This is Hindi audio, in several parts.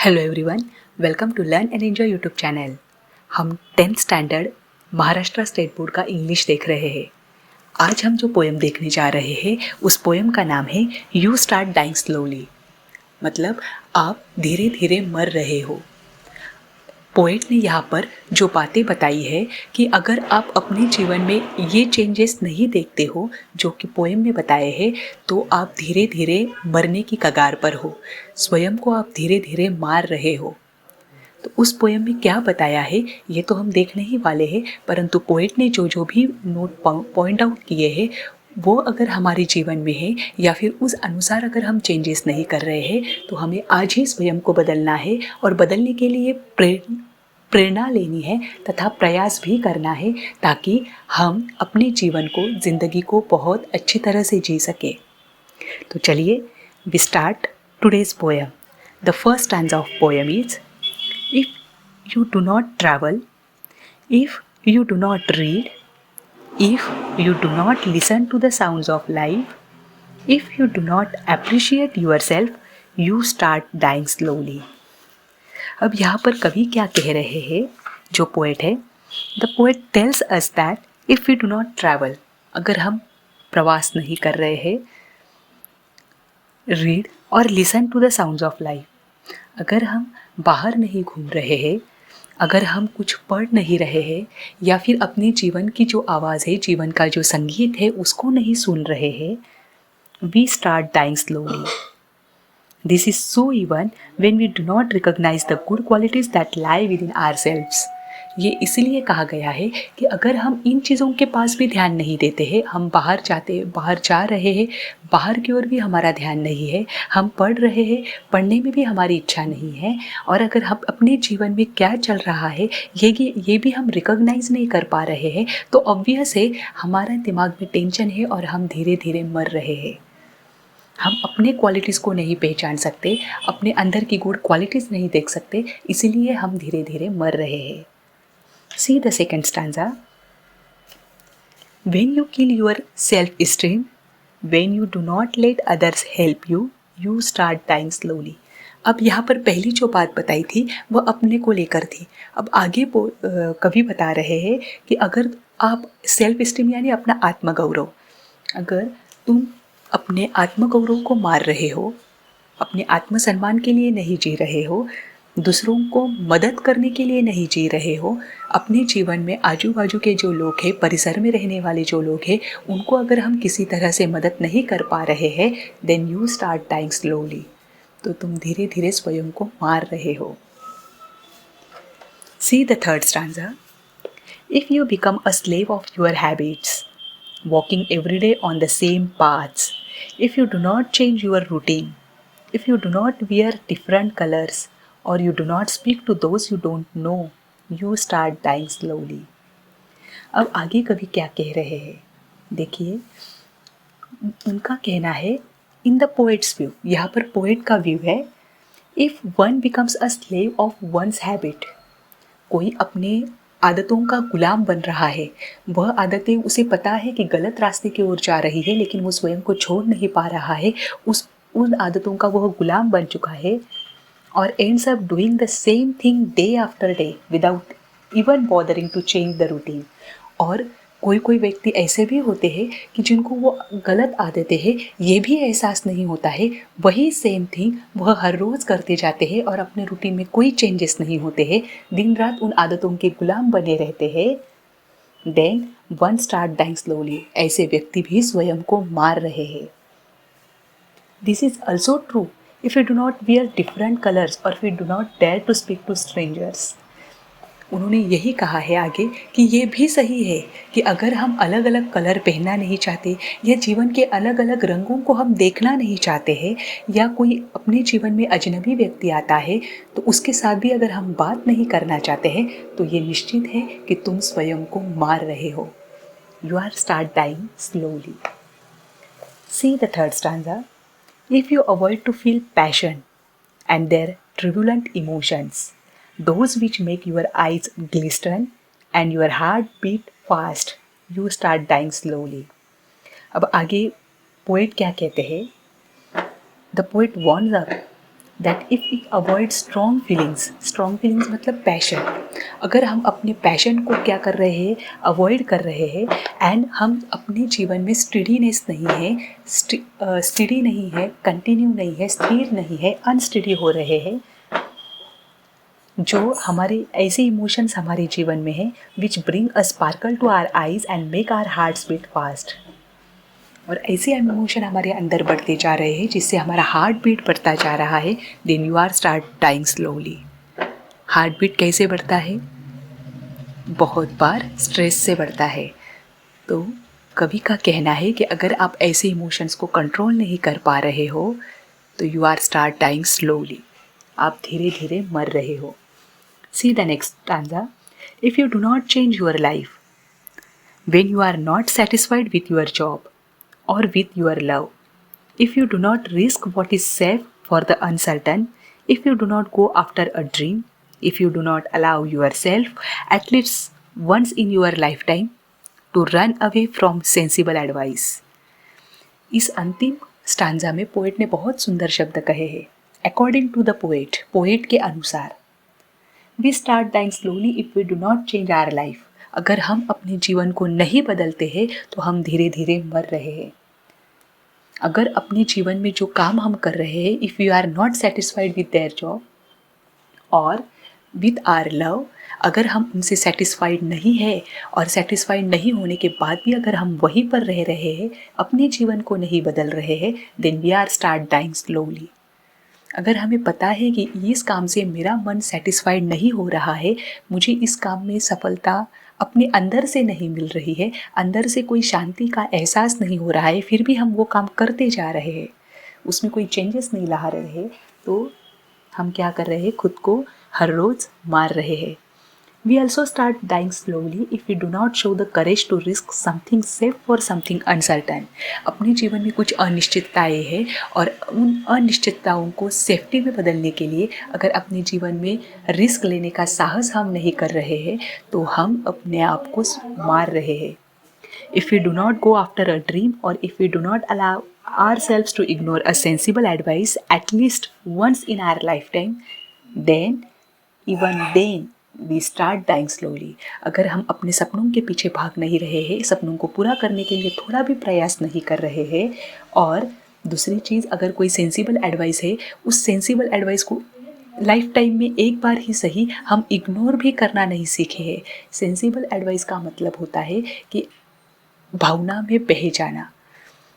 Hello everyone, welcome to learn and enjoy YouTube channel. हम 10th standard Maharashtra state board का इंग्लिश देख रहे हैं। आज हम जो पोएम देखने जा रहे हैं उस पोएम का नाम है यू स्टार्ट डाइंग स्लोली, मतलब आप धीरे धीरे मर रहे हो। पोएट ने यहाँ पर जो बातें बताई है कि अगर आप अपने जीवन में ये चेंजेस नहीं देखते हो जो कि पोएम में बताए हैं, तो आप धीरे धीरे मरने की कगार पर हो, स्वयं को आप धीरे धीरे मार रहे हो। तो उस पोएम में क्या बताया है ये तो हम देखने ही वाले हैं, परंतु पोएट ने जो जो भी नोट पॉइंट आउट किए हैं वो अगर हमारे जीवन में है या फिर उस अनुसार अगर हम चेंजेस नहीं कर रहे हैं तो हमें आज ही स्वयं को बदलना है और बदलने के लिए प्रेरणा लेनी है तथा प्रयास भी करना है ताकि हम अपने जीवन को, जिंदगी को बहुत अच्छी तरह से जी सके। तो चलिए we start today's poem. The first stanza of poem is if you do not travel, if you do not read, if you do not listen to the sounds of life, if you do not appreciate yourself, you start dying slowly। अब यहाँ पर कवि क्या कह रहे हैं, जो पोएट है, the poet tells us that if we do not travel, अगर हम प्रवास नहीं कर रहे हैं, रीड और listen to the sounds of life, अगर हम बाहर नहीं घूम रहे हैं, अगर हम कुछ पढ़ नहीं रहे हैं या फिर अपने जीवन की जो आवाज़ है, जीवन का जो संगीत है उसको नहीं सुन रहे हैं, we start dying slowly. This is so even when we do not recognise the good qualities that lie within ourselves. ये इसलिए कहा गया है कि अगर हम इन चीज़ों के पास भी ध्यान नहीं देते हैं, हम बाहर जा रहे हैं, बाहर की ओर भी हमारा ध्यान नहीं है, हम पढ़ रहे हैं, पढ़ने में भी हमारी इच्छा नहीं है, और अगर हम अपने जीवन में क्या चल रहा है ये भी हम रिकॉग्नाइज नहीं कर पा रहे हैं, तो ऑब्वियस है हमारा दिमाग में टेंशन है और हम धीरे धीरे मर रहे हैं। हम अपने क्वालिटीज़ को नहीं पहचान सकते, अपने अंदर की गुड क्वालिटीज़ नहीं देख सकते, इसीलिए हम धीरे धीरे मर रहे हैं। See the second stanza. When you kill your self-esteem, when you do not let others help you, you start dying slowly। अब यहाँ पर पहली जो बात बताई थी वह अपने को लेकर थी। अब आगे कवि बता रहे हैं कि अगर आप सेल्फ इस्टीम यानी अपना आत्मगौरव, अगर तुम अपने आत्मगौरव को मार रहे हो, अपने आत्मसम्मान के लिए नहीं जी रहे हो, दूसरों को मदद करने के लिए नहीं जी रहे हो, अपने जीवन में आजू बाजू के जो लोग हैं, परिसर में रहने वाले जो लोग हैं, उनको अगर हम किसी तरह से मदद नहीं कर पा रहे हैं, then you start dying slowly, तो तुम धीरे धीरे स्वयं को मार रहे हो। See the third stanza. If you become a slave of your habits, walking every day on the same paths, if you do not change your routine, if you do not wear different colours, or you do not speak to those you don't know, you start dying slowly। अब आगे कवि क्या कह रहे हैं, देखिए उनका कहना है इन द पोएट्स व्यू, यहाँ पर पोएट का व्यू है, if one becomes a slave of one's habit, कोई अपने आदतों का गुलाम बन रहा है, वह आदतें उसे पता है कि गलत रास्ते की ओर जा रही है लेकिन वो स्वयं को छोड़ नहीं पा रहा है, उन आदतों का वह गुलाम बन चुका है, or ends up doing the same thing day after day without even bothering to change the routine। और कोई व्यक्ति ऐसे भी होते हैं कि जिनको वो गलत आदतें हैं ये भी एहसास नहीं होता है, वही सेम थिंग वह हर रोज़ करते जाते हैं और अपने रूटीन में कोई चेंजेस नहीं होते हैं, दिन रात उन आदतों के गुलाम बने रहते हैं, then one start dying slowly, ऐसे व्यक्ति भी स्वयं को मार रहे हैं। This is also true if we do not wear different colors or if we do not dare to speak to strangers। उन्होंने यही कहा है आगे कि ये भी सही है कि अगर हम अलग अलग कलर पहनना नहीं चाहते या जीवन के अलग अलग रंगों को हम देखना नहीं चाहते हैं, या कोई अपने जीवन में अजनबी व्यक्ति आता है तो उसके साथ भी अगर हम बात नहीं करना चाहते हैं, तो ये निश्चित है कि तुम स्वयं को मार रहे हो। You are start dying slowly. See the third stanza. If you avoid to feel passion and their turbulent emotions, those which make your eyes glisten and your heart beat fast, you start dying slowly। अब आगे पोएट क्या कहते हैं, the poet warns us that if we avoid strong feelings मतलब पैशन, अगर हम अपने पैशन को क्या कर रहे हैं, अवॉइड कर रहे हैं, एंड हम अपने जीवन में स्टडीनेस नहीं है, स्टडी नहीं है, कंटिन्यू नहीं है, स्थिर नहीं है, अनस्टडी हो रहे हैं, जो हमारे ऐसे इमोशंस हमारे जीवन में हैं which bring a sparkle to our eyes and make our hearts beat fast, और ऐसे इमोशन हमारे अंदर बढ़ते जा रहे हैं जिससे हमारा हार्ट बीट बढ़ता जा रहा है, then you are start dying slowly. Heart beat कैसे बढ़ता है? बहुत बार स्ट्रेस से बढ़ता है। तो कवि का कहना है कि अगर आप ऐसे इमोशंस को कंट्रोल नहीं कर पा रहे हो तो you are start dying slowly, आप धीरे धीरे मर रहे हो। See the next stanza. If you do not change your life, when you are not satisfied with your job or with your love, if you do not risk what is safe for the uncertain, if you do not go after a dream, if you do not allow yourself at least once in your lifetime to run away from sensible advice. इस अंतिम स्टांजा में पोएट ने बहुत सुंदर शब्द कहे हैं। अकॉर्डिंग टू द पोएट के अनुसार, we start dying slowly if we do not change our life. अगर हम अपने जीवन को नहीं बदलते हैं तो हम धीरे धीरे मर रहे हैं। अगर अपने जीवन में जो काम हम कर रहे हैं, if you are not satisfied with their job और विद आवर लव, अगर हम उनसे सेटिस्फाइड नहीं है और सेटिस्फाइड नहीं होने के बाद भी अगर हम वहीं पर रह रहे हैं, अपने जीवन को नहीं बदल रहे हैं, then we are start dying slowly. अगर हमें पता है कि इस काम से मेरा मन सेटिस्फाइड नहीं हो रहा है, मुझे इस काम में सफलता अपने अंदर से नहीं मिल रही है, अंदर से कोई शांति का एहसास नहीं हो रहा है, फिर भी हम वो काम करते जा रहे हैं, उसमें कोई चेंजेस नहीं ला रहे हैं, तो हम क्या कर रहे हैं, खुद को हर रोज़ मार रहे हैं। We also start dying slowly if we do not show the courage to risk something safe for something uncertain. अपने जीवन में कुछ अनिश्चितताएं हैं और उन अनिश्चितताओं को सेफ्टी में बदलने के लिए अगर अपने जीवन में रिस्क लेने का साहस हम नहीं कर रहे हैं तो हम अपने आप को मार रहे हैं। If we do not go after a dream or if we do not allow ourselves to ignore a sensible advice at least once in our lifetime, then even then we start dying slowly. अगर हम अपने सपनों के पीछे भाग नहीं रहे हैं, सपनों को पूरा करने के लिए थोड़ा भी प्रयास नहीं कर रहे हैं, और दूसरी चीज़, अगर कोई सेंसिबल एडवाइस है, उस सेंसिबल एडवाइस को लाइफ टाइम में एक बार ही सही हम इग्नोर भी करना नहीं सीखे हैं। सेंसिबल एडवाइस का मतलब होता है कि भावना में बह जाना।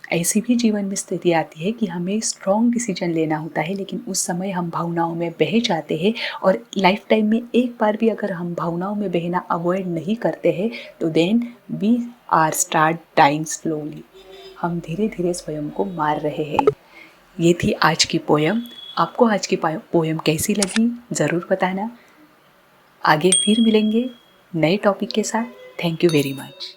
ऐसी भी जीवन में स्थिति आती है कि हमें स्ट्रॉन्ग डिसीजन लेना होता है, लेकिन उस समय हम भावनाओं में बह जाते हैं, और लाइफ टाइम में एक बार भी अगर हम भावनाओं में बहना अवॉइड नहीं करते हैं तो then we are start dying slowly, हम धीरे धीरे स्वयं को मार रहे हैं। ये थी आज की पोयम। आपको आज की पोयम कैसी लगी ज़रूर बताना। आगे फिर मिलेंगे नए टॉपिक के साथ। Thank you very much.